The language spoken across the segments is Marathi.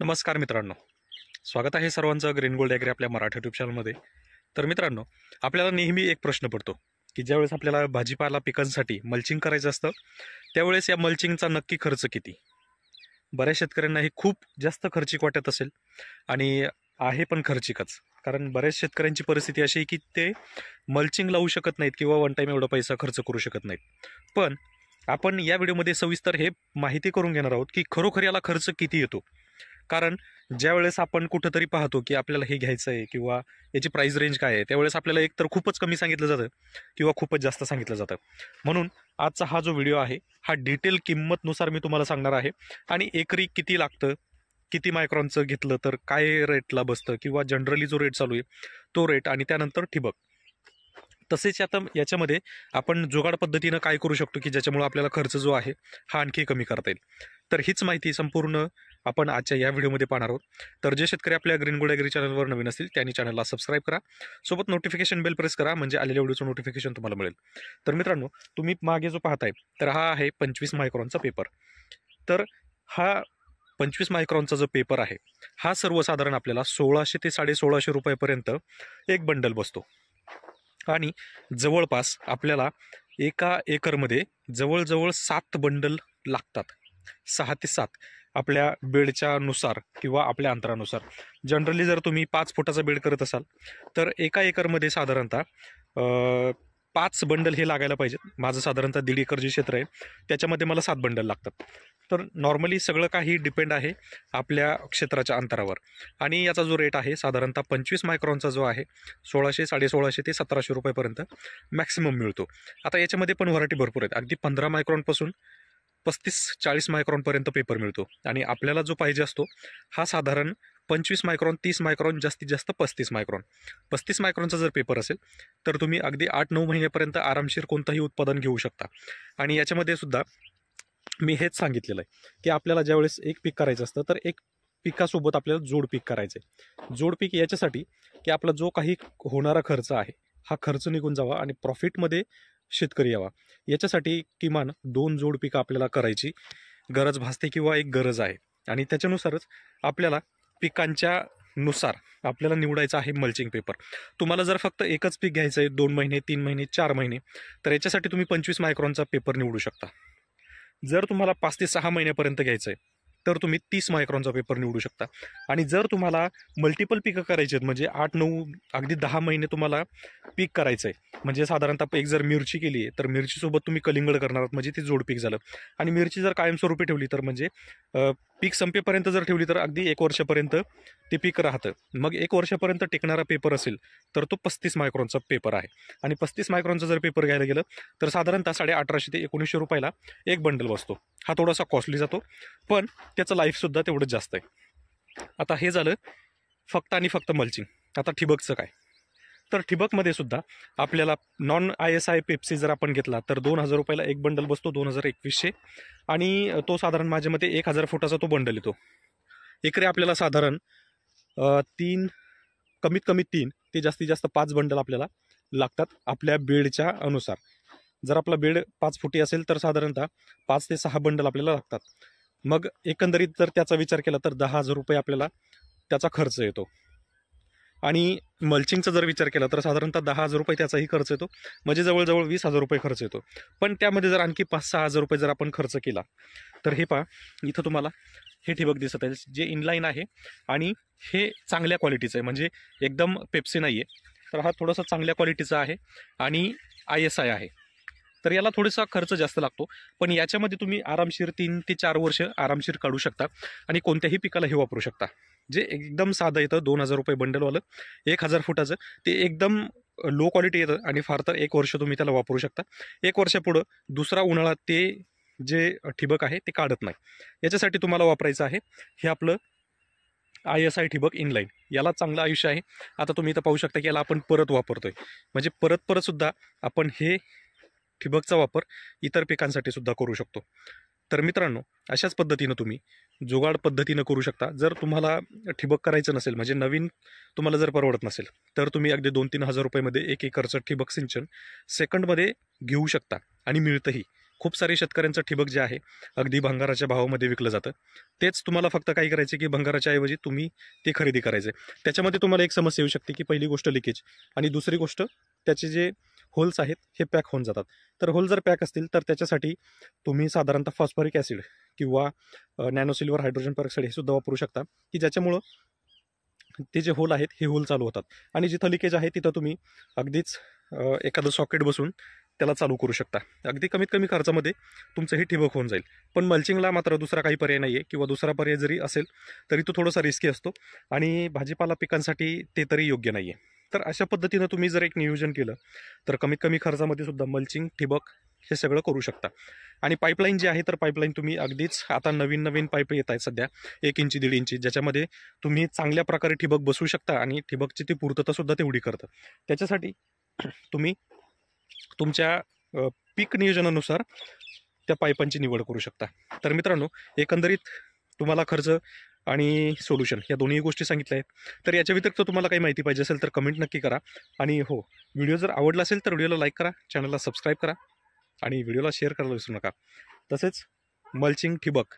नमस्कार मित्रांनो, स्वागत आहे सर्वांचं ग्रीन गोल्ड ॲग्री आपल्या मराठी यूट्यूब चॅनलमध्ये. तर मित्रांनो, आपल्याला नेहमी एक प्रश्न पडतो की ज्यावेळेस आपल्याला भाजीपाला पिकांसाठी मल्चिंग करायचं असतं त्यावेळेस या मल्चिंगचा नक्की खर्च किती. बऱ्याच शेतकऱ्यांना हे खूप जास्त खर्चिक वाटत असेल आणि आहे पण खर्चिकच, कारण बऱ्याच शेतकऱ्यांची परिस्थिती अशी आहे की ते मल्चिंग लावू शकत नाहीत किंवा वन टाईम एवढा पैसा खर्च करू शकत नाहीत. पण आपण या व्हिडिओमध्ये सविस्तर हे माहिती करून घेणार आहोत की खरोखर याला खर्च किती येतो. कारण ज्यावेळेस आपण कुठंतरी पाहतो की आपल्याला हे घ्यायचं आहे किंवा याची प्राइस रेंज काय आहे, त्यावेळेस आपल्याला एक तर खूपच कमी सांगितलं जातं किंवा खूपच जास्त सांगितलं जातं. म्हणून आजचा हा जो व्हिडिओ आहे हा डिटेल किंमतनुसार मी तुम्हाला सांगणार आहे. आणि एकरी किती लागतं, किती मायक्रॉनचं घेतलं तर काय रेटला बसतं किंवा जनरली जो रेट चालू आहे तो रेट, आणि त्यानंतर ठिबक. तसेच आता याच्यामध्ये आपण जुगाड पद्धतीनं काय करू शकतो की ज्याच्यामुळे आपल्याला खर्च जो आहे हा आणखी कमी करता येईल. तर हीच माहिती संपूर्ण आपण आजच्या या व्हिडिओमध्ये पाहणार आहोत. तर जे शेतकरी आपल्या ग्रीन गोल्ड ॲग्री चॅनलवर नवीन असतील त्यांनी चॅनलला सबस्क्राईब करा, सोबत नोटिफिकेशन बेल प्रेस करा, म्हणजे आलेल्या व्हिडिओचं नोटिफिकेशन तुम्हाला मिळेल. तर मित्रांनो, तुम्ही मागे जो पाहताय तर हा आहे 25 मायक्रॉनचा पेपर. तर हा 25 मायक्रॉनचा जो पेपर आहे हा सर्वसाधारण आपल्याला 1600 ते 1650 रुपयापर्यंत एक बंडल बसतो. आणि जवळपास आपल्याला एका एकरमध्ये जवळजवळ 7 बंडल लागतात. 6 ते 7 आपल्या बेडच्या नुसार किंवा आपल्या अंतरानुसार. जनरली जर तुम्ही 5 फुटाचा बेड करत असाल तर एका एकरमध्ये साधारणतः 5 बंडल हे लागायला पाहिजेत. माझं साधारणतः 1.5 एकर जे क्षेत्र आहे त्याच्यामध्ये मला 7 बंडल लागतात. तर नॉर्मली सगळं काही डिपेंड आहे आपल्या क्षेत्राच्या अंतरावर. आणि याचा जो रेट आहे साधारणतः 25 मायक्रॉनचा जो आहे 1600, 1650 ते 1700 रुपयापर्यंत मॅक्सिमम मिळतो. आता याच्यामध्ये पण व्हरायटी भरपूर आहेत. अगदी 15 मायक्रॉनपासून 35-40 मायक्रॉनपर्यंत पेपर मिळतो. आणि आपल्याला जो पाहिजे असतो हा साधारण 25 मायक्रॉन, 30 मायक्रॉन, जास्तीत जास्त 35 मायक्रॉन. 35 मायक्रॉनचा जर पेपर असेल तर तुम्ही अगदी 8-9 महिन्यापर्यंत आरामशीर कोणतंही उत्पादन घेऊ शकता. आणि याच्यामध्ये सुद्धा मी हेच सांगितलेलं आहे की आपल्याला ज्यावेळेस एक पीक करायचं असतं तर एक पिकासोबत आपल्याला जोड पीक करायचं आहे. जोड पीक याच्यासाठी की आपला जो काही होणारा खर्च आहे हा खर्च निघून जावा आणि प्रॉफिटमध्ये शेतकरी यावा, याच्यासाठी किमान 2 जोड पिकं आपल्याला करायची गरज भासते किंवा एक गरज आहे. आणि त्याच्यानुसारच आपल्याला पिकांच्या नुसार आपल्याला निवडायचं आहे मल्चिंग पेपर. तुम्हाला जर फक्त एकच पीक घ्यायचं आहे 2 महिने, 3 महिने, 4 महिने, तर याच्यासाठी तुम्ही 25 मायक्रॉनचा पेपर निवडू शकता. जर तुम्हाला 5 ते 6 महिन्यापर्यंत घ्यायचं आहे तर तुम्ही 30 मायक्रॉनचा पेपर निवडू शकता. आणि जर तुम्हाला मल्टिपल पिकं करायची आहेत, म्हणजे 8-9 अगदी 10 महिने तुम्हाला पीक करायचं आहे, म्हणजे साधारणतः एक जर मिरची केली आहे तर मिरचीसोबत तुम्ही कलिंगड करणार आहात, म्हणजे ते जोड पीक झालं. आणि मिरची जर कायमस्वरूपी ठेवली तर म्हणजे पीक संपेपर्यंत जर ठेवली तर अगदी 1 वर्षापर्यंत ते पीक राहतं. मग 1 वर्षापर्यंत टिकणारा पेपर असेल तर तो 35 मायक्रॉनचा पेपर आहे. आणि 35 मायक्रॉनचा जर पेपर घ्यायला गेलं तर साधारणतः 1850 ते 1900 रुपयाला एक बंडल बसतो. हा थोडासा कॉस्टली जातो, पण त्याचं लाईफसुद्धा तेवढंच जास्त आहे. आता हे झालं फक्त आणि फक्त मल्चिंग. आता ठिबकचं काय, तर ठिबकमध्ये सुद्धा आपल्याला नॉन ISI पेप्सी जर आपण घेतला तर 2000 रुपयाला एक बंडल बसतो, 2100. आणि तो साधारण माझ्या मते 1000 फुटाचा तो बंडल येतो. एकरी आपल्याला साधारण 3, कमीत कमी 3 ते जास्तीत जास्त 5 बंडल आपल्याला लागतात आपल्या बेडच्या अनुसार. जर आपला बेड 5 फुटी असेल तर साधारणतः 5 ते 6 बंडल आपल्याला लागतात. मग एकंदरीत जर त्याचा विचार केला तर 10,000 रुपये आपल्याला त्याचा खर्च येतो. आणि मल्चिंगचा जर विचार केला तर साधारणतः 10,000 रुपये त्याचाही खर्च येतो, म्हणजे जवळजवळ 20,000 रुपये खर्च येतो. पण त्यामध्ये जर आणखी 5-6,000 रुपये जर आपण खर्च केला तर हे पहा, इथं तुम्हाला हे ठिबक दिसत आहे जे इनलाईन आहे आणि हे चांगल्या क्वालिटीचं आहे, म्हणजे एकदम पेप्सी नाही आहे. तर हा थोडासा चांगल्या क्वालिटीचा आहे आणि ISI आहे. तर याला थोडासा खर्च जास्त लागतो, पण याच्यामध्ये तुम्ही आरामशीर 3 ते 4 वर्ष आरामशीर काढू शकता आणि कोणत्याही पिकाला हे वापरू शकता. जे एकदम साधं येतं 2000 रुपये बंडलवालं 1000 फुटाचं, ते एकदम लो क्वालिटी येतं आणि फार तर 1 वर्ष तुम्ही त्याला वापरू शकता. 1 वर्षापुढं दुसरा उन्हाळा ते जे ठिबक आहे ते काढत नाही. याच्यासाठी तुम्हाला वापरायचं आहे हे आपलं ISI ठिबक इनलाईन. याला चांगलं आयुष्य आहे. आता तुम्ही इथं पाहू शकता की याला आपण परत वापरतोय, म्हणजे परत सुद्धा आपण हे ठिबकचा वापर इतर पिकांसाठी सुद्धा करू शकतो. तर मित्रांनो, अशाच पद्धतीनं तुम्ही जुगाड पद्धतीनं करू शकता. जर तुम्हाला ठिबक करायचं नसेल, म्हणजे नवीन तुम्हाला जर परवडत नसेल तर तुम्ही अगदी 2-3 हजार रुपयामध्ये 1 एकरचं ठिबक सिंचन सेकंडमध्ये घेऊ शकता आणि मिळतंही. खूप सारे शेतकऱ्यांचं ठिबक जे आहे अगदी भंगाराच्या भावामध्ये विकलं जातं. तेच तुम्हाला फक्त काय करायचे की भंगाराच्या ऐवजी तुम्ही ते खरेदी करायचे. त्याच्यामध्ये तुम्हाला एक समस्या येऊ शकते की पहिली गोष्ट लिकेज आणि दुसरी गोष्ट त्याचे जे होल्स आहेत हे पॅक होऊन जातात. तर होल जर पॅक असतील तर त्याच्यासाठी तुम्ही साधारणतः फॉस्फरिक ॲसिड किंवा नॅनो सिल्वर हायड्रोजन पेरॉक्साईड हे सुद्धा वापरू शकता की ज्याच्यामुळं ते जे होल आहेत हे होल चालू होतात आणि जिथं लिकेज आहे तिथं तुम्ही अगदीच एखादं सॉकेट बसून त्याला चालू करू शकता. अगदी कमीत कमी खर्चामध्ये तुमचं हे ठिबक होऊन जाईल. पण मल्चिंगला मात्र दुसरा काही पर्याय नाही आहे किंवा दुसरा पर्याय जरी असेल तरी तो थोडासा रिस्की असतो आणि भाजीपाला पिकांसाठी ते तरी योग्य नाही आहे. तर अशा पद्धतीनं तुम्ही जर एक नियोजन केलं तर कमीत कमी खर्चामध्ये सुद्धा मल्चिंग ठिबक हे सगळं करू शकता. आणि पाईपलाईन जी आहे तर पाईपलाईन तुम्ही अगदीच आता नवीन नवीन पाईप येत आहेत सध्या 1 इंची 1.5 इंची ज्याच्यामध्ये तुम्ही चांगल्या प्रकारे ठिबक बसवू शकता आणि ठिबकची ती पूर्तता सुद्धा तेवढी करतं. त्याच्यासाठी तुम्ही तुमच्या पीक नियोजनानुसार त्या पाईपांची निवड करू शकता. तर मित्रांनो एकंदरीत तुम्हाला खर्च आणि सोल्युशन या दोन्ही गोष्टी सांगितल्या आहेत. तर याच्या व्यतिरिक्त तुम्हाला काही माहिती पाहिजे असेल तर कमेंट नक्की करा. आणि हो, व्हिडिओ जर आवडला असेल तर व्हिडिओला लाईक करा, चॅनलला सबस्क्राईब करा आणि व्हिडिओला शेअर करायला विसरू नका. तसेच मल्चिंग ठिबक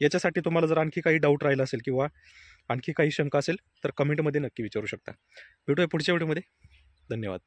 याच्यासाठी तुम्हाला जर आणखी काही डाऊट राहिला असेल किंवा आणखी काही शंका असेल तर कमेंटमध्ये नक्की विचारू शकता. भेटूया पुढच्या व्हिडिओमध्ये. धन्यवाद.